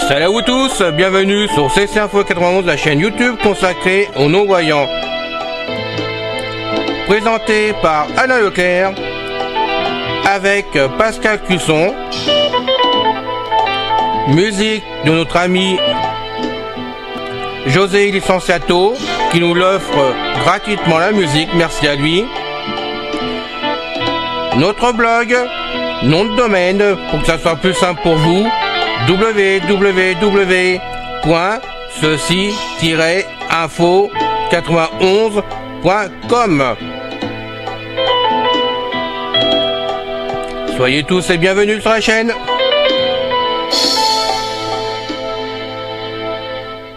Salut à vous tous, bienvenue sur CC Info 91, la chaîne YouTube consacrée aux non-voyants. Présenté par Alain Leclerc, avec Pascal Cusson, musique de notre ami José Licenciato, qui nous l'offre gratuitement la musique, merci à lui. Notre blog, nom de domaine, pour que ça soit plus simple pour vous, www.ceci-info91.com. Soyez tous et bienvenus sur la chaîne.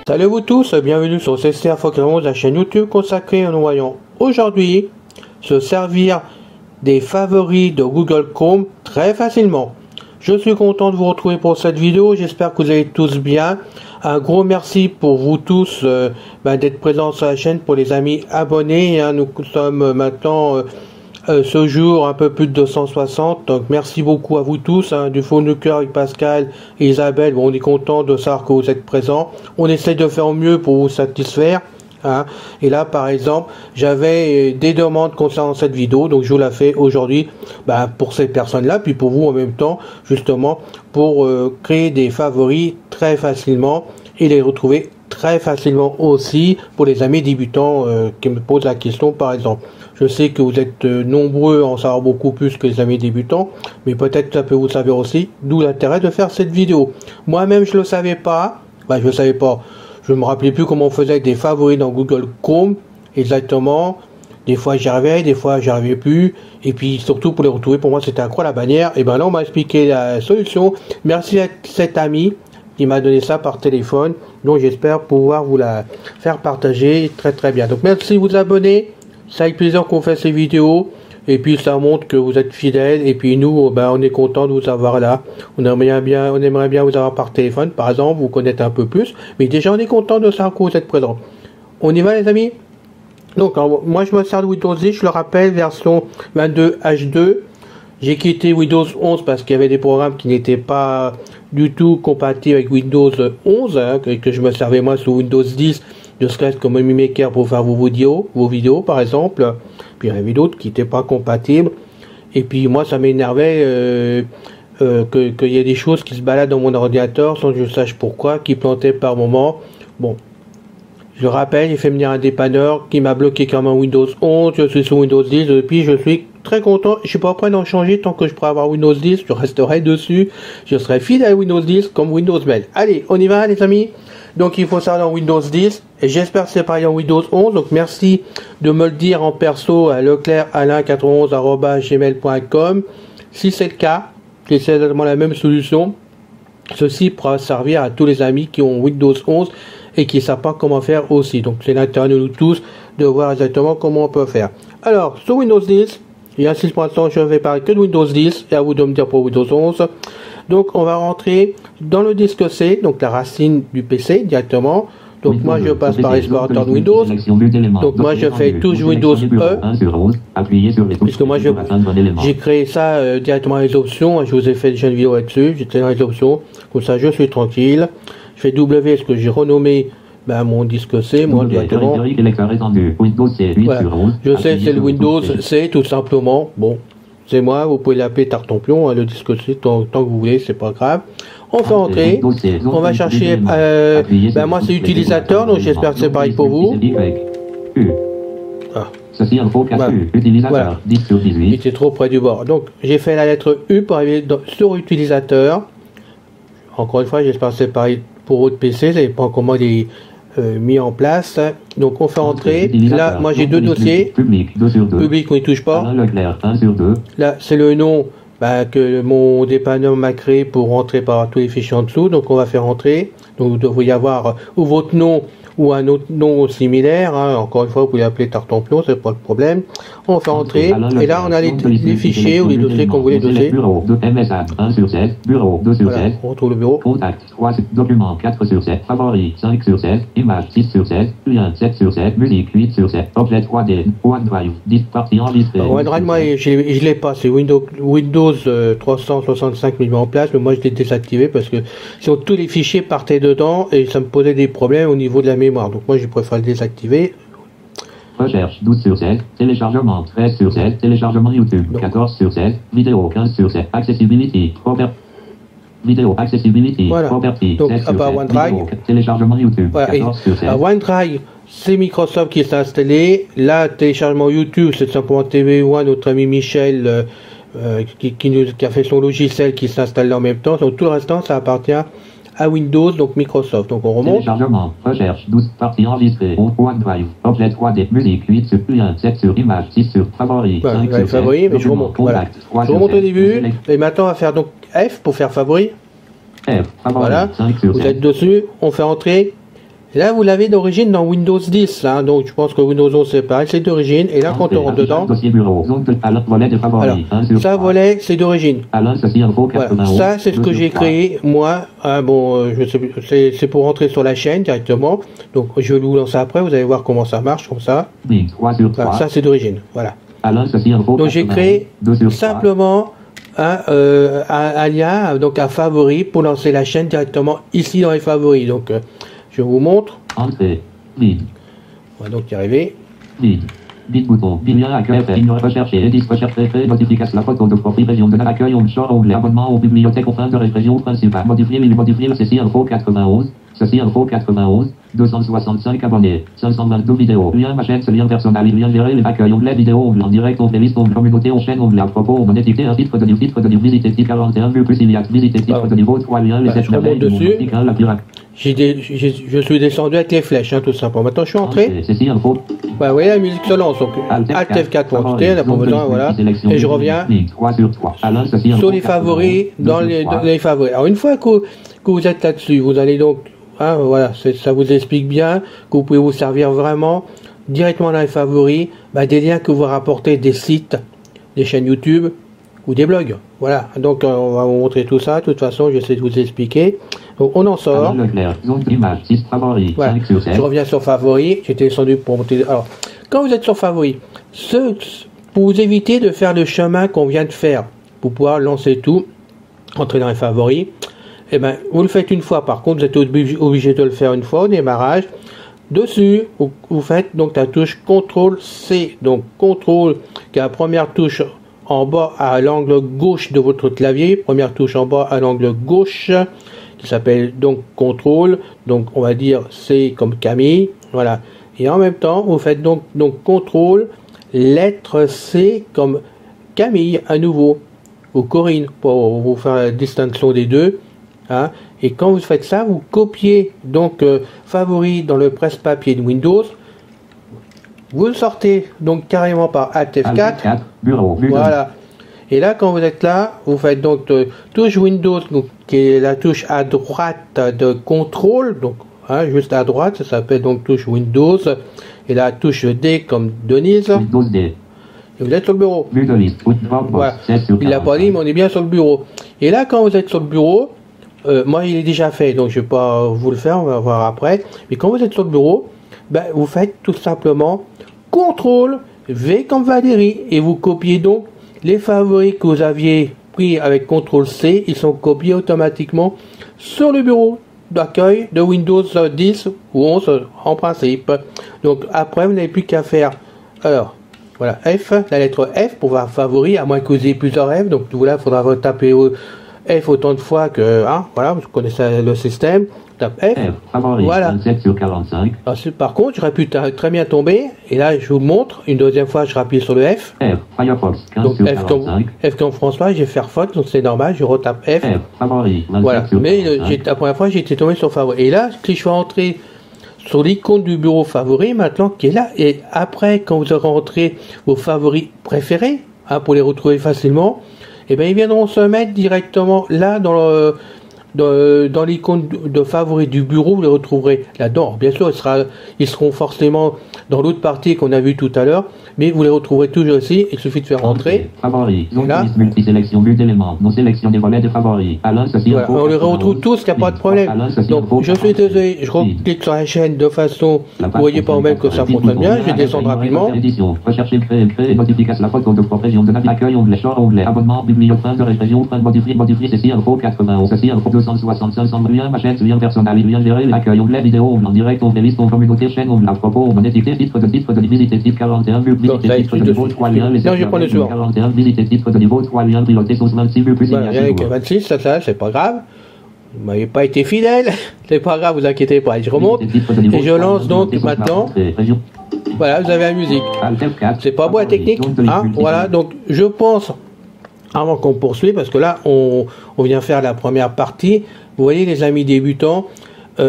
Salut à vous tous, bienvenue sur CC Info 91, la chaîne YouTube consacrée aux non-voyants. Aujourd'hui, se servir des favoris de Google Chrome très facilement. Je suis content de vous retrouver pour cette vidéo, j'espère que vous allez tous bien. Un gros merci pour vous tous d'être présents sur la chaîne, pour les amis abonnés. Nous sommes maintenant ce jour un peu plus de 260, donc merci beaucoup à vous tous, du fond du cœur avec Pascal et Isabelle. Bon, on est content de savoir que vous êtes présents. On essaie de faire au mieux pour vous satisfaire. Et là par exemple j'avais des demandes concernant cette vidéo, donc je vous la fais aujourd'hui pour ces personnes là, puis pour vous en même temps, justement pour créer des favoris très facilement et les retrouver très facilement aussi pour les amis débutants qui me posent la question. Par exemple, je sais que vous êtes nombreux à en savoir beaucoup plus que les amis débutants, mais peut-être que ça peut vous servir aussi, d'où l'intérêt de faire cette vidéo. Moi-même je le savais pas, je me rappelais plus comment on faisait des favoris dans Google Chrome exactement. Des fois j'y arrivais, des fois j'y arrivais plus. Et puis surtout pour les retrouver, pour moi c'était quoi la bannière. Et ben là on m'a expliqué la solution. Merci à cet ami qui m'a donné ça par téléphone. Donc j'espère pouvoir vous la faire partager très très bien. Donc merci de vous abonner. C'est avec plaisir qu'on fait ces vidéos. Et puis ça montre que vous êtes fidèles. Et puis nous, on est content de vous avoir là. On aimerait bien vous avoir par téléphone, par exemple, vous connaître un peu plus. Mais déjà, on est content de savoir que vous êtes présents. On y va, les amis? Donc, moi, je me sers de Windows 10. Je le rappelle, version 22H2. J'ai quitté Windows 11 parce qu'il y avait des programmes qui n'étaient pas du tout compatibles avec Windows 11, que je me servais moi sous Windows 10. Ne serait-ce comme Movie Maker pour faire vos vidéos par exemple. Puis il y en avait d'autres qui n'étaient pas compatibles. Et puis moi ça m'énervait qu'il y ait des choses qui se baladent dans mon ordinateur sans que je sache pourquoi, qui plantaient par moment. Bon, je le rappelle, j'ai fait venir un dépanneur qui m'a bloqué comme un Windows 11. Je suis sur Windows 10 depuis, je suis très content. Je suis pas prêt d'en changer tant que je pourrai avoir Windows 10. Je resterai dessus. Je serai fidèle à Windows 10 comme Windows Mail. Allez, on y va les amis. Donc il faut ça dans Windows 10 et j'espère que c'est pareil en Windows 11. Donc merci de me le dire en perso à leclerc-alain91@gmail.com. Si c'est le cas, c'est exactement la même solution. Ceci pourra servir à tous les amis qui ont Windows 11 et qui ne savent pas comment faire aussi. Donc c'est l'intérêt de nous tous de voir exactement comment on peut faire. Alors sur Windows 10, et ainsi pour l'instant je ne vais parler que de Windows 10 et à vous de me dire pour Windows 11. Donc on va rentrer dans le disque C, donc la racine du PC directement. Donc moi je passe par l'explorateur de Windows. Donc moi je fais toujours Windows E. Puisque moi j'ai créé ça directement dans les options. Je vous ai fait déjà une vidéo là-dessus. J'étais dans les options. Comme ça je suis tranquille. Je fais W, ce que j'ai renommé mon disque C, moi directement. Voilà. Je sais c'est le Windows C tout simplement. Bon. C'est moi, vous pouvez l'appeler Tartampion, le disque C, tant que vous voulez, c'est pas grave. On fait entrer, on va chercher, moi c'est utilisateur, donc j'espère que c'est pareil pour vous. Voilà. Il était trop près du bord. Donc j'ai fait la lettre U pour arriver sur utilisateur. Encore une fois, j'espère que c'est pareil pour votre PC, vous n'avez pas encore mis en place. Donc on fait entrer. Là moi j'ai deux dossiers. Public on n'y touche pas. Là c'est le nom que mon dépanneur m'a créé pour rentrer par tous les fichiers en dessous. Donc on va faire entrer. Donc vous devriez avoir ou votre nom ou un autre nom similaire, hein. Encore une fois, vous pouvez l'appeler Tartampion, c'est pas le problème. On fait entrer, et là on a les fichiers ou les dossiers qu'on voulait doser. Bureau de MSA 1 sur 7, bureau 2 sur 7. On retrouve le bureau. Contact 3, documents 4 sur 7, favoris 5 sur 7, images 6 sur 7, lien 7 sur 7, musique 8 sur 7, objet 3D, OneDrive, 10 parties enregistrées. OneDrive, moi je l'ai pas, c'est Windows 365 mis en place, mais moi je l'ai désactivé parce que sinon tous les fichiers partaient dedans et ça me posait des problèmes au niveau de la mémoire. Donc moi je préfère le désactiver. Recherche 12 sur 7, téléchargement 13 sur 7, téléchargement YouTube 14 sur 7, vidéo 15 sur 7, accessibility, vidéo accessibility, voilà. Property, donc à part OneDrive, téléchargement YouTube 14 sur 7. OneDrive, c'est Microsoft qui s'est installé. Là, téléchargement YouTube, c'est simplement TV1, notre ami Michel qui a fait son logiciel qui s'installe en même temps. Donc tout le restant, ça appartient à Windows, donc Microsoft. Donc on remonte. Téléchargement, recherche, 12 parties enregistrées, OneDrive, objet 3D, musique 8 sur 1, 7 sur image, 6 sur favoris, 5 sur favoris, mais je remonte. Voilà. Je remonte au début, et maintenant on va faire donc F pour faire favoris. F, favoris, voilà. 5 sur 7. Vous êtes dessus, on fait entrer. Et là, vous l'avez d'origine dans Windows 10, hein, donc je pense que Windows 11 c'est pareil, c'est d'origine. Et là, quand on rentre dedans, alors, ça volet, c'est d'origine. Voilà. Ça, c'est ce que j'ai créé moi. Hein, bon, je sais, c'est pour rentrer sur la chaîne directement. Donc, je vais vous lancer après. Vous allez voir comment ça marche comme ça. Voilà, ça, c'est d'origine. Voilà. Donc, j'ai créé simplement un lien, donc un favori pour lancer la chaîne directement ici dans les favoris. Donc je vous montre. Entrée. On va donc y arriver. Bit bouton, lien accueil, rechercher, disque rechercher, notification, la photo de profil, région de l'accueil, onglet abonnement aux bibliothèques aux fins de région principale, modifier, ceci info 91, ceci info 91, 265 abonnés, 522 vidéos, lien ma chaîne, ce lien personnalisé, lien gérer les accueils, onglet vidéo, onglet en direct, onglet liste, onglet communauté, chaîne, onglet à propos, onglet étiqueté, un titre de livre, visiter site 41, vue plus il y a visiter titre de niveau 3 liens, les 7 je remonte dessus. Je suis descendu avec les flèches, hein, tout simplement. Maintenant, je suis entré. Bah, vous voyez, la musique se lance. Donc, Alt F4 pour monter, on n'a pas besoin, voilà. Et je reviens sur les favoris, dans les favoris. Alors, une fois que vous êtes là-dessus, vous allez donc, hein, voilà, ça vous explique bien que vous pouvez vous servir vraiment directement dans les favoris, bah, des liens que vous rapportez des sites, des chaînes YouTube ou des blogs. Voilà. Donc, on va vous montrer tout ça. De toute façon, j'essaie de vous expliquer. Donc, on en sort. Voilà. Je reviens sur favoris. J'étais descendu pour monter. Alors, quand vous êtes sur favoris, pour vous éviter de faire le chemin qu'on vient de faire, pour pouvoir lancer tout, entrer dans les favoris, eh ben, vous le faites une fois. Par contre, vous êtes obligé de le faire une fois au démarrage. Dessus, vous faites donc la touche CTRL-C. Donc, CTRL, qui est la première touche en bas à l'angle gauche de votre clavier. Première touche en bas à l'angle gauche, qui s'appelle donc CTRL. Donc, on va dire C comme Camille. Voilà. Et en même temps, vous faites donc CTRL, lettre C comme Camille à nouveau. Ou Corinne, pour vous faire la distinction des deux. Hein. Et quand vous faites ça, vous copiez donc favori dans le presse-papier de Windows. Vous le sortez donc carrément par Alt F4. Voilà. Et là, quand vous êtes là, vous faites donc touche Windows, donc, qui est la touche à droite de contrôle. Donc, hein, juste à droite, ça s'appelle donc touche Windows. Et la touche D comme Denise. Windows D. Et vous êtes sur le bureau. Voilà. Il l'a pas dit, mais on est bien sur le bureau. Et là, quand vous êtes sur le bureau, moi, il est déjà fait, donc je ne vais pas vous le faire, on va voir après. Mais quand vous êtes sur le bureau, ben, vous faites tout simplement CTRL V comme Valérie et vous copiez donc les favoris que vous aviez pris avec CTRL C. Ils sont copiés automatiquement sur le bureau d'accueil de Windows 10 ou 11 en principe. Donc après, vous n'avez plus qu'à faire. Alors, voilà, F, la lettre F pour voir favoris, à moins que vous ayez plusieurs F. Donc voilà, il faudra retaper F autant de fois que, hein, voilà, vous connaissez le système. Tape F, voilà. 27 sur 45. Alors, par contre, j'aurais pu très bien tomber, et là, je vous montre, une deuxième fois, je rappuie sur le F. Firefox, 15 donc sur F 45. F comme François, j'ai Firefox, donc c'est normal, je retape F. Voilà, mais la première fois, j'étais tombé sur favori. Et là, si je suis rentré sur l'icône du bureau favori, maintenant, qui est là, et après, quand vous aurez rentré vos favoris préférés, hein, pour les retrouver facilement, et bien, ils viendront se mettre directement là, dans dans l'icône de favoris du bureau, vous les retrouverez là-dedans. Bien sûr, ils seront forcément dans l'autre partie qu'on a vu tout à l'heure, mais vous les retrouverez toujours ici. Il suffit de faire rentrer. Favoris. Là. Multisélection, but d'éléments. Non sélectionné volet de favoris. Alain, ceci voilà, on les retrouve tous, il n'y a pas de problème. Donc, je suis désolé, je reclique sur la chaîne de façon, vous voyez pas même que ça fonctionne bien. Je vais descendre rapidement. Rechercher, créer, notification, la photo de région de accueil, onglet, champ, onglet, abonnement, bibliothèque, fin de région, fin de modifier, ceci, info 91, ceci, info 265, 501, ma chaîne, lien personnel, lien gérer, l'accueil, onglet, vidéo, en direct, onglet, liste, communauté, chaîne, onglet, à propos, monétique, titre de visiter, titre 41, visiter, titre de niveau 3 liens, les 41, visiter, titre de niveau 3 liens, piloter, sauce 26, plus voilà, il y a que 26, ça, c'est pas grave. Vous m'avez pas été fidèle, c'est pas grave, vous inquiétez pas, je remonte, et je lance donc maintenant. Voilà, vous avez la musique. C'est pas beau la technique, hein, voilà, donc je pense, avant qu'on poursuive, parce que là, on vient faire la première partie, vous voyez les amis débutants,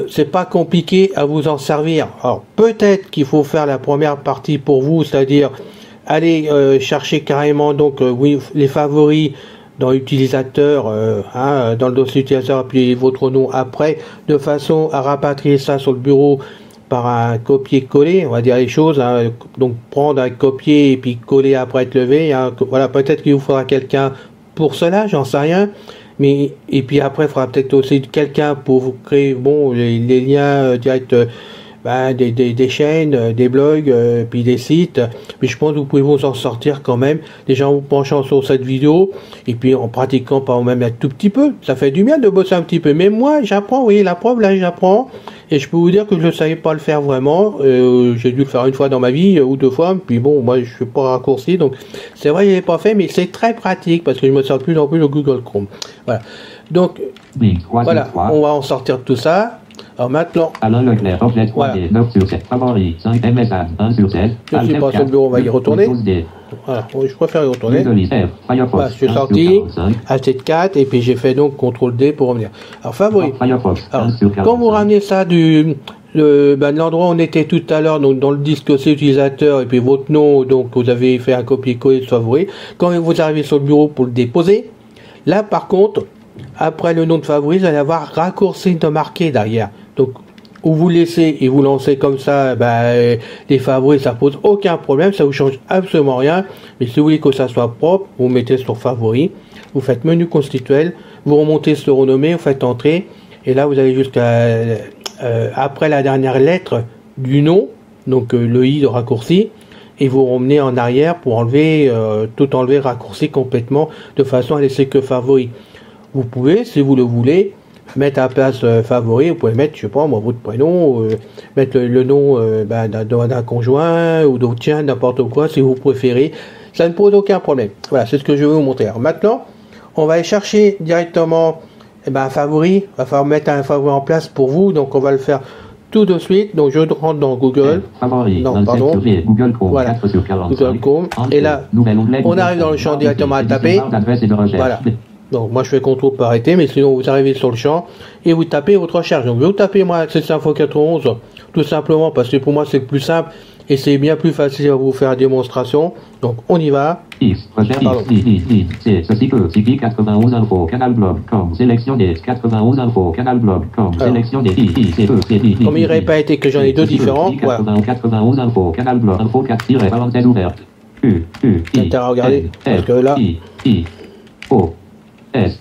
c'est pas compliqué à vous en servir. Alors, peut-être qu'il faut faire la première partie pour vous, c'est-à-dire, aller chercher carrément, donc, oui, les favoris, dans l'utilisateur, dans le dossier utilisateur, puis votre nom après, de façon à rapatrier ça sur le bureau par un copier-coller, on va dire les choses, hein, donc prendre un copier et puis coller après être levé, hein, voilà, peut-être qu'il vous faudra quelqu'un pour cela, j'en sais rien, mais et puis après il faudra peut-être aussi quelqu'un pour vous créer les liens directs des chaînes, des blogs, puis des sites, mais je pense que vous pouvez vous en sortir quand même, déjà en vous penchant sur cette vidéo, et puis en pratiquant par même un tout petit peu, ça fait du bien de bosser un petit peu, mais moi j'apprends, vous voyez la preuve, là j'apprends, et je peux vous dire que je ne savais pas le faire vraiment, j'ai dû le faire une fois dans ma vie, ou deux fois, puis bon, moi je suis pas raccourci, donc c'est vrai que je l'ai pas fait, mais c'est très pratique, parce que je me sers de plus en plus de Google Chrome, voilà, donc, voilà, on va en sortir de tout ça. Alors maintenant, Alain Leclerc, objet 3D, voilà. 9 sur 7, favoris, 5 MSA, 1 sur 7. Je suis pas sur le bureau, on va y retourner. Voilà, je préfère y retourner. Voilà, je suis sorti, H4, et puis j'ai fait donc CTRL D pour revenir. Alors, favoris. Alors, quand vous ramenez ça de l'endroit où on était tout à l'heure, donc dans le disque C utilisateur, et puis votre nom, donc vous avez fait un copier-coller de favoris. Quand vous arrivez sur le bureau pour le déposer, là par contre, après le nom de favoris, vous allez avoir raccourci de marqué derrière. Donc, où vous laissez et vous lancez comme ça, les favoris, ça pose aucun problème, ça vous change absolument rien. Mais si vous voulez que ça soit propre, vous mettez sur favoris, vous faites menu constituel, vous remontez sur renommé, vous faites entrer, et là vous allez jusqu'à après la dernière lettre du nom, donc le i de raccourci, et vous remenez en arrière pour enlever, tout enlever, raccourci complètement, de façon à laisser que favoris. Vous pouvez, si vous le voulez, mettre à la place favori, vous pouvez mettre, je sais pas moi, votre prénom, mettre le nom d'un conjoint ou d'autre tien, n'importe quoi, si vous préférez. Ça ne pose aucun problème. Voilà, c'est ce que je vais vous montrer. Alors maintenant, on va aller chercher directement un favori. Il va falloir mettre un favori en place pour vous, donc on va le faire tout de suite. Donc je rentre dans Google. Favori, non, pardon. Google Chrome, voilà. Google Chrome. Et là, on arrive dans le champ directement à taper. Voilà. Donc moi je fais CTRL pour arrêter, mais sinon vous arrivez sur le champ et vous tapez votre recherche. Donc vous tapez moi Access Info 91 tout simplement parce que pour moi c'est le plus simple et c'est bien plus facile à vous faire la démonstration. Donc on y va. Ceci que CP 91 info canal blog com sélection des 91 info canal blog com sélection des comme il n'aurait pas été que j'en ai deux différents. 91 info canal blog info 4 parenthèse ouverte. Intérêt à regarder parce que là. S.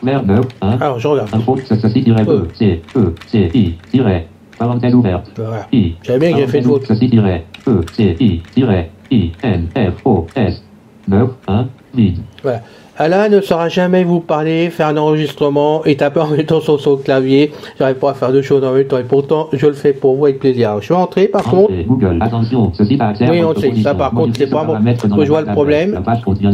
Merde, hein. Alors, je regarde. Info, ceci-e, C, parenthèse ouverte. Voilà. J'avais bien que j'ai fait de faute. Ceci-E, N, F, O, S. 9, 1, vide. Voilà. Alain ne saura jamais vous parler, faire un enregistrement et taper en même temps sur son clavier. J'arrive pas à faire deux choses en même temps et pourtant je le fais pour vous avec plaisir. Alors, je vais entrer par contre. Google, attention, ceci va accéder. Oui, on sait. Ça par contre, c'est pas bon. Je vois le problème.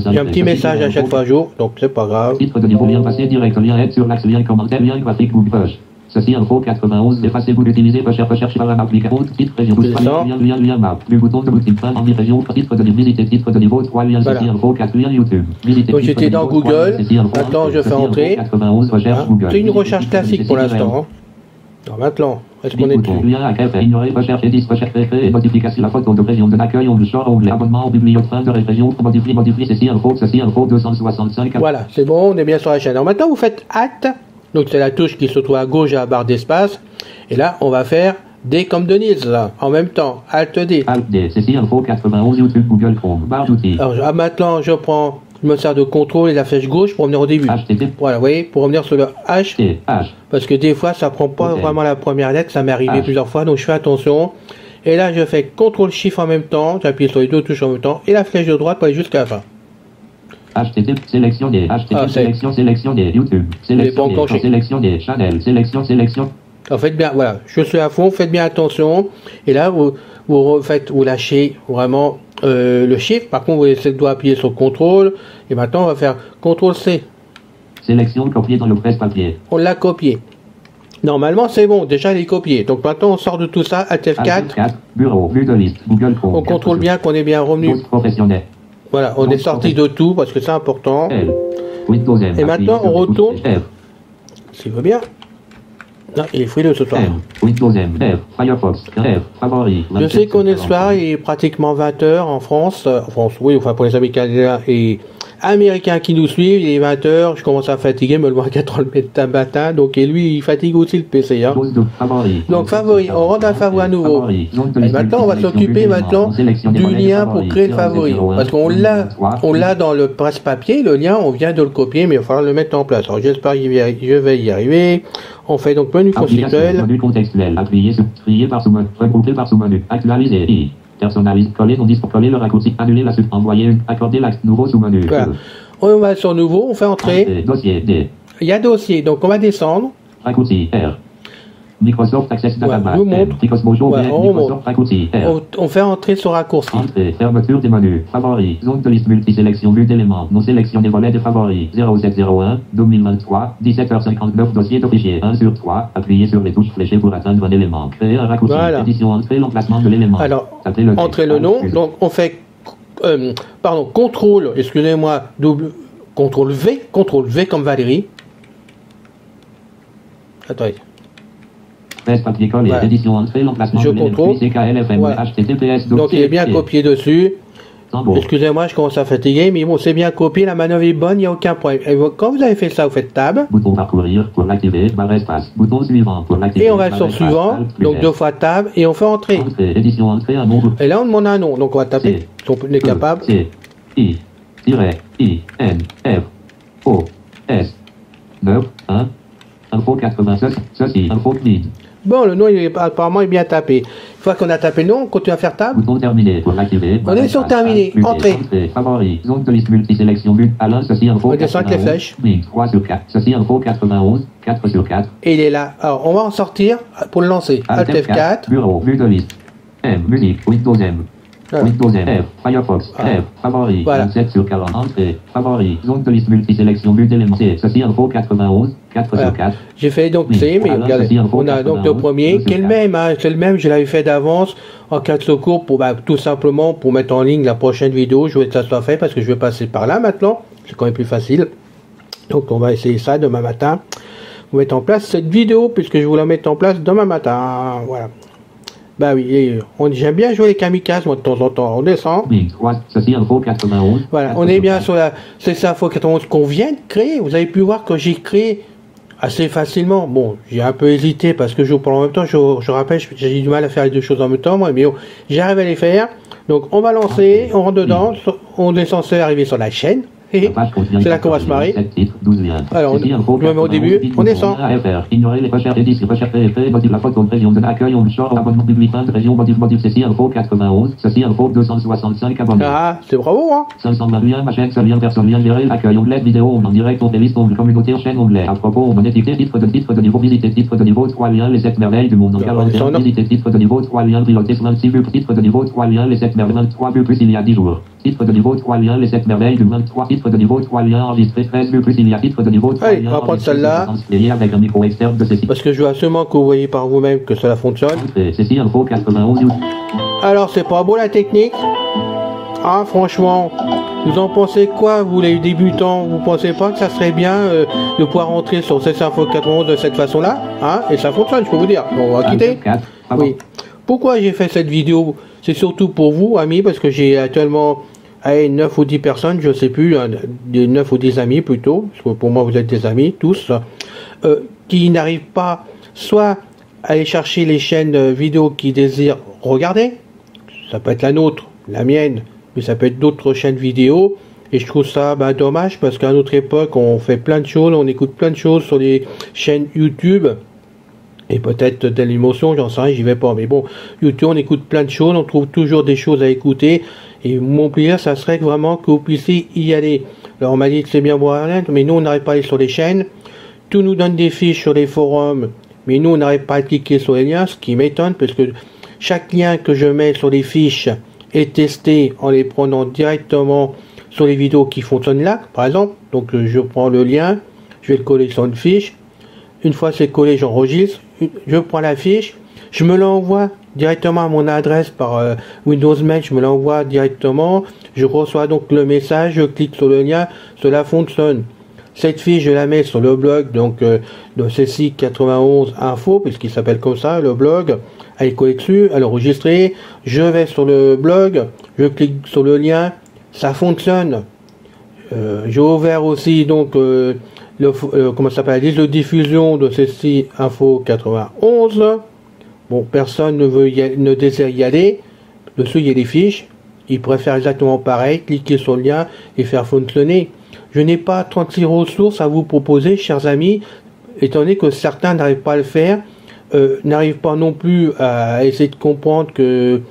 J'ai un petit message à chaque fois jour, donc c'est pas grave. Titre de niveau lien passé direct, lien aide sur l'axe, lien commentaire, lien graphique, Google push. Ceci info 91, effacez-vous d'utiliser, recherche par la map, titre région, lien map, le bouton de boutique, fin, en région, titre de visiter, titre de niveau 3, lien, ceci info 4, lien YouTube. Donc j'étais dans Google, maintenant je fais entrer. C'est une recherche classique pour l'instant. Alors maintenant, est-ce qu'on est dessus? Lien à café, ignorer, rechercher, rechercher, notification, la photo de région de l'accueil, onglet short, onglet abonnement au bibliothèque, fin de région, modifier, ceci, info 265. Voilà, c'est bon, on est bien sur la chaîne. Alors maintenant, vous faites Alt, donc c'est la touche qui se trouve à gauche à la barre d'espace, et là, on va faire D comme Denise, là, en même temps, Alt D. Alt D, ceci, info 91, YouTube, Google Chrome, barre d'outils. Alors maintenant, je me sers de contrôle et la flèche gauche pour revenir au début. HTTP. Voilà, vous voyez, pour revenir sur le H, H. parce que des fois, ça prend pas vraiment la première lettre, ça m'est arrivé plusieurs fois, donc je fais attention. Et là, je fais CTRL SHIFT en même temps, j'appuie sur les deux touches en même temps, et la flèche de droite pour aller jusqu'à la fin. HTTP, sélection des, HTTP, sélection des, YouTube, sélection des channels, sélection. Alors faites bien, voilà, je suis à fond, faites bien attention, et là, vous lâchez vraiment le Shift, par contre, vous laissez le doigt appuyer sur CTRL, et maintenant, on va faire CTRL C. Sélection copier dans le presse-papier. On l'a copié. Normalement, c'est bon, déjà, il est copié. Donc maintenant, on sort de tout ça, Alt F4. Bureau, vue de liste, Google Chrome. On contrôle bien qu'on est bien revenu. Professionnel. Voilà, on est sorti de tout, parce que c'est important. Windows M. Et maintenant, on retourne. S'il veut bien. Non, il est frileux ce soir. Windows M, Firefox, favori. Je sais qu'on est le soir, il est pratiquement 20h en France. Oui, enfin pour les Américains et Américains qui nous suivent, il est 20h, je commence à fatiguer, me le voir 4 le matin, donc et lui il fatigue aussi le PC. Hein. Donc favori, on rentre un favori à nouveau. Et maintenant on va s'occuper maintenant du lien pour créer le favori. Parce qu'on l'a dans le presse-papier, le lien, on vient de le copier, mais il va falloir le mettre en place. Alors j'espère que je vais y arriver. On fait donc menu contextuel. Menu contextuel, appuyer sur trier par sous-menu, regrouper par sous-menu, actualiser, personnaliser, coller, non pour coller le raccourci, annuler la suite, envoyer, accorder l'axe nouveau sous-menu. Voilà. On va sur nouveau, on fait entrer. Dossier D. Il y a dossier, donc on va descendre. Raccourci R. Microsoft Access Database. Je vous montre. Microsoft raccourci R. On fait entrer sur raccourci. Entrée, fermeture des menus, favoris, zone de liste multisélection, vue d'éléments, non sélection des volets des favoris, 0701, 2023, 17h59, dossier de fichier, 1 sur 3, appuyez sur les touches fléchées pour atteindre un élément, créer un raccourci, édition, entrée, l'emplacement de l'élément. Alors, entrez le nom, donc on fait, contrôle, excusez-moi, contrôle V comme Valérie. Attendez. Papier collé, édition entrée, l'emplacement je contrôle. Voilà. HTTPS, donc il est bien copié dessus. Excusez-moi, je commence à fatiguer, mais bon, c'est bien copié, la manœuvre est bonne, il n'y a aucun problème. Et quand vous avez fait ça, vous faites Tab. Bouton parcourir pour l'activer, barre espace. Bouton suivant pour l'activer. Et on va sur suivant, donc 2 fois Tab, et on fait entrer. Édition entrée, un nom. Et là, on demande un nom, donc on va taper, si on est capable. C, I, N, F, O, S, 9, 1, info 87, ceci, info vide. Bon, le nom, apparemment, est bien tapé. Une fois qu'on a tapé le nom, on continue à faire Tab. Bouton terminé pour l'activer. On est sur terminé. Entrée. Favori. Zone de liste multisélection but. Alain, ceci info. On descend avec les flèches. 3 sur 4. Ceci info 91. 4 sur 4. Et il est là. Alors, on va en sortir pour le lancer. Alt F4. Bureau. Vue de liste. M. Musique. Windows M. Windows M. F. Firefox. F. Favori. 27 sur 40. Entrée. Favori. Zone de liste multisélection but d'éléments. C. Ceci info 91. 4 sur 4. J'ai fait donc C, mais regardez, on a donc le premier, qui est le même, hein, c'est le même, je l'avais fait d'avance en cas de secours pour tout simplement pour mettre en ligne la prochaine vidéo. Je voulais que ça soit fait parce que je vais passer par là maintenant, c'est quand même plus facile. Donc on va essayer ça demain matin. Vous mettre en place cette vidéo puisque je vous la mets en place demain matin. Voilà. Bah oui, j'aime bien jouer les kamikazes, moi de temps en temps. On descend. Voilà, on est bien sur la CC Info 91 qu'on vient de créer. Vous avez pu voir que j'ai créé assez facilement. Bon, j'ai un peu hésité parce que en même temps, je rappelle, j'ai du mal à faire les deux choses en même temps, moi, mais bon, j'arrive à les faire. Donc, on va lancer, on rentre dedans, on est censé arriver sur la chaîne. C'est là qu'on va se marrer. Alors, je me mets au début, on descend. Ignorer les recherches, la photo de région de l'accueil, on sort abonnement public, région, modif, ceci, info 91, ceci, info 265 abonnés. Ah, c'est bravo, hein. 521, ma chaîne, lien, personne, lien, gérer, l'accueil, onglet, vidéo, en direct, on playlist, onglet, communauté, chaîne, onglet, à propos, on monétisé, titre de niveau, visiter, titre de niveau, 3 liens, les 7 merveilles du monde, en calendrier, visiter, titre de niveau, 3 liens, piloté, 26 vues, titre de niveau, 3 liens, les 7 merveilles, 23 vues, plus il y a 10 jours. Titre de niveau 3 liens, les 7 merveilles du 23, titre de niveau 3 liens, enregistré 13 vues, plus il y a titre de niveau 3 liens, on va prendre celle-là. Avec un micro externe de ceci. Parce que je veux absolument que vous voyez par vous-même que cela fonctionne. Ceci, info 91. Alors, c'est pas beau la technique. Ah, franchement, Vous en pensez quoi, vous les débutants? Vous pensez pas que ça serait bien de pouvoir rentrer sur CC Info 91 de cette façon-là, hein? Et ça fonctionne, je peux vous dire. On va quitter. Oui. Pourquoi j'ai fait cette vidéo? C'est surtout pour vous, amis, parce que j'ai actuellement 9 ou 10 personnes, je sais plus, 9 ou 10 amis plutôt, parce que pour moi vous êtes des amis tous, qui n'arrivent pas soit à aller chercher les chaînes vidéo qu'ils désirent regarder, ça peut être la nôtre, la mienne, mais ça peut être d'autres chaînes vidéo, et je trouve ça dommage, parce qu'à notre époque on fait plein de choses, on écoute plein de choses sur les chaînes YouTube, et peut-être Dailymotion, j'en sais rien, j'y vais pas. Mais bon, YouTube, on écoute plein de choses, on trouve toujours des choses à écouter. Et mon plaisir, ça serait vraiment que vous puissiez y aller. Alors on m'a dit que c'est bien voir mais nous on n'arrive pas à aller sur les chaînes. Tout nous donne des fiches sur les forums, mais nous on n'arrive pas à cliquer sur les liens, ce qui m'étonne, parce que chaque lien que je mets sur les fiches est testé en les prenant directement sur les vidéos qui fonctionnent là, par exemple. Donc je prends le lien, je vais le coller sur une fiche. Une fois c'est collé, j'enregistre, je prends la fiche, je me l'envoie directement à mon adresse par Windows Mail, je me l'envoie directement, je reçois donc le message, je clique sur le lien, cela fonctionne. Cette fiche, je la mets sur le blog donc de CC 91 Info, puisqu'il s'appelle comme ça, le blog, elle est collée dessus, elle est enregistrée, je vais sur le blog, je clique sur le lien, ça fonctionne. J'ai ouvert aussi donc comment ça s'appelle, la liste de diffusion de CC Info 91. Bon, personne ne désire y aller. Dessus, il y a des fiches. Ils préfèrent exactement pareil, cliquer sur le lien et faire fonctionner. Je n'ai pas 36 ressources à vous proposer, chers amis, étant donné que certains n'arrivent pas à le faire, n'arrivent pas non plus à essayer de comprendre que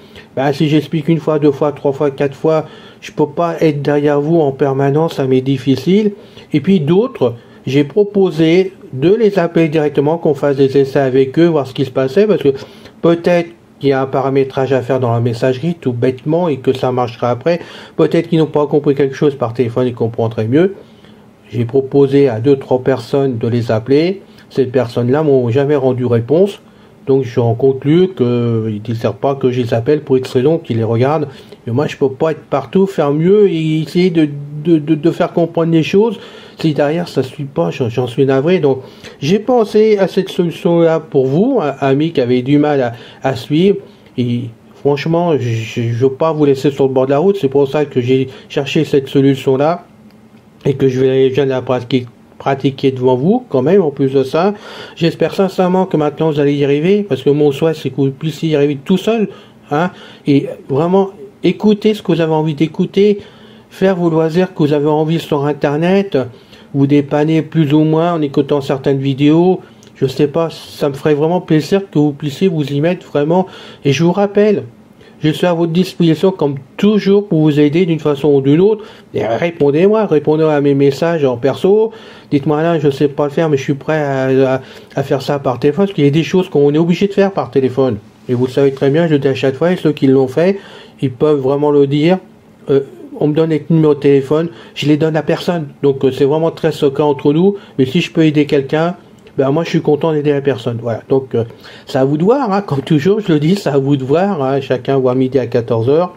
si j'explique une fois, deux fois, trois fois, quatre fois, je peux pas être derrière vous en permanence, ça m'est difficile. Et puis d'autres, j'ai proposé de les appeler directement, qu'on fasse des essais avec eux, voir ce qui se passait, parce que peut-être qu'il y a un paramétrage à faire dans la messagerie, tout bêtement, et que ça marchera après. Peut-être qu'ils n'ont pas compris quelque chose par téléphone, ils comprendraient mieux. J'ai proposé à 2-3 personnes de les appeler. Ces personnes-là m'ont jamais rendu réponse. Donc j'en conclus qu'ils ne servent pas que je les appelle pour X raison, qu'ils les regardent. Mais moi je peux pas être partout, faire mieux et essayer de faire comprendre les choses. Si derrière ça ne suit pas, j'en suis navré. Donc j'ai pensé à cette solution-là pour vous, amis qui avaient du mal à suivre. Et franchement, je ne veux pas vous laisser sur le bord de la route. C'est pour ça que j'ai cherché cette solution-là et que je viens de la pratiquer devant vous quand même. En plus de ça, j'espère sincèrement que maintenant vous allez y arriver, parce que mon souhait c'est que vous puissiez y arriver tout seul, hein, et vraiment écouter ce que vous avez envie d'écouter, faire vos loisirs que vous avez envie sur internet, vous dépanner plus ou moins en écoutant certaines vidéos. Je sais pas, ça me ferait vraiment plaisir que vous puissiez vous y mettre vraiment. Et je vous rappelle, je suis à votre disposition comme toujours pour vous aider d'une façon ou d'une autre. Et répondez-moi, répondez à mes messages en perso. Dites-moi là, je sais pas le faire, mais je suis prêt à faire ça par téléphone, parce qu'il y a des choses qu'on est obligé de faire par téléphone. Et vous le savez très bien, je le dis à chaque fois, et ceux qui l'ont fait, ils peuvent vraiment le dire. On me donne les numéros de téléphone, je les donne à personne. Donc c'est vraiment très secret entre nous. Mais si je peux aider quelqu'un, moi je suis content d'aider la personne. Voilà. Donc c'est à vous de voir, hein, comme toujours je le dis, c'est à vous de voir, hein, chacun voit midi à 14h.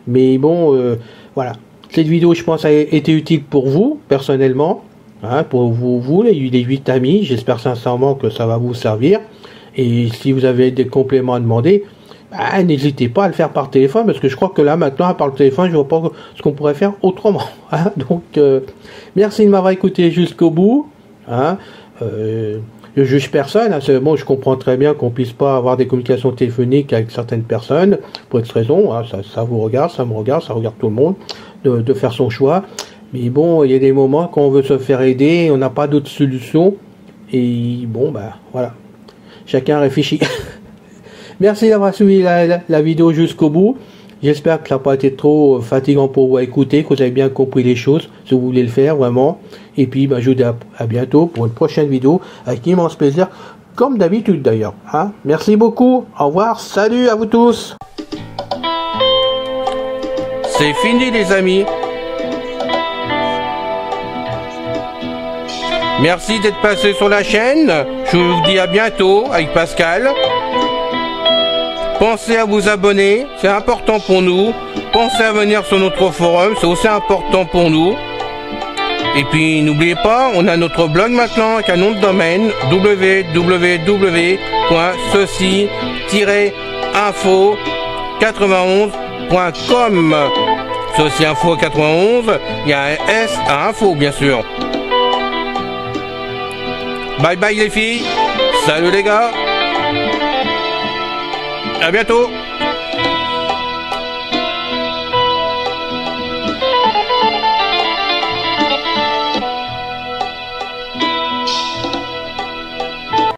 Mais bon, voilà. Cette vidéo, je pense, a été utile pour vous, personnellement, hein, pour vous les 8 amis. J'espère sincèrement que ça va vous servir. Et si vous avez des compléments à demander, n'hésitez pas à le faire par téléphone, parce que je crois que là maintenant par le téléphone je vois pas ce qu'on pourrait faire autrement, hein. Donc merci de m'avoir écouté jusqu'au bout, hein. Je juge personne, hein. Bon, je comprends très bien qu'on puisse pas avoir des communications téléphoniques avec certaines personnes pour cette raison, hein. Ça vous regarde, ça me regarde, ça regarde tout le monde de faire son choix. Mais bon, il y a des moments quand on veut se faire aider, on n'a pas d'autre solution, et bon voilà, chacun réfléchit. Merci d'avoir suivi la vidéo jusqu'au bout. J'espère que ça n'a pas été trop fatigant pour vous à écouter, que vous avez bien compris les choses, si vous voulez le faire vraiment. Et puis je vous dis à bientôt pour une prochaine vidéo, avec immense plaisir, comme d'habitude d'ailleurs, hein. Merci beaucoup, au revoir, salut à vous tous. C'est fini les amis. Merci d'être passé sur la chaîne. Je vous dis à bientôt avec Pascal. Pensez à vous abonner, c'est important pour nous. pensez à venir sur notre forum, c'est aussi important pour nous. Et puis n'oubliez pas, on a notre blog maintenant avec un nom de domaine www.ceci-info91.com. Ceci Info 91, il y a un S à info bien sûr. Bye bye les filles, salut les gars, à bientôt.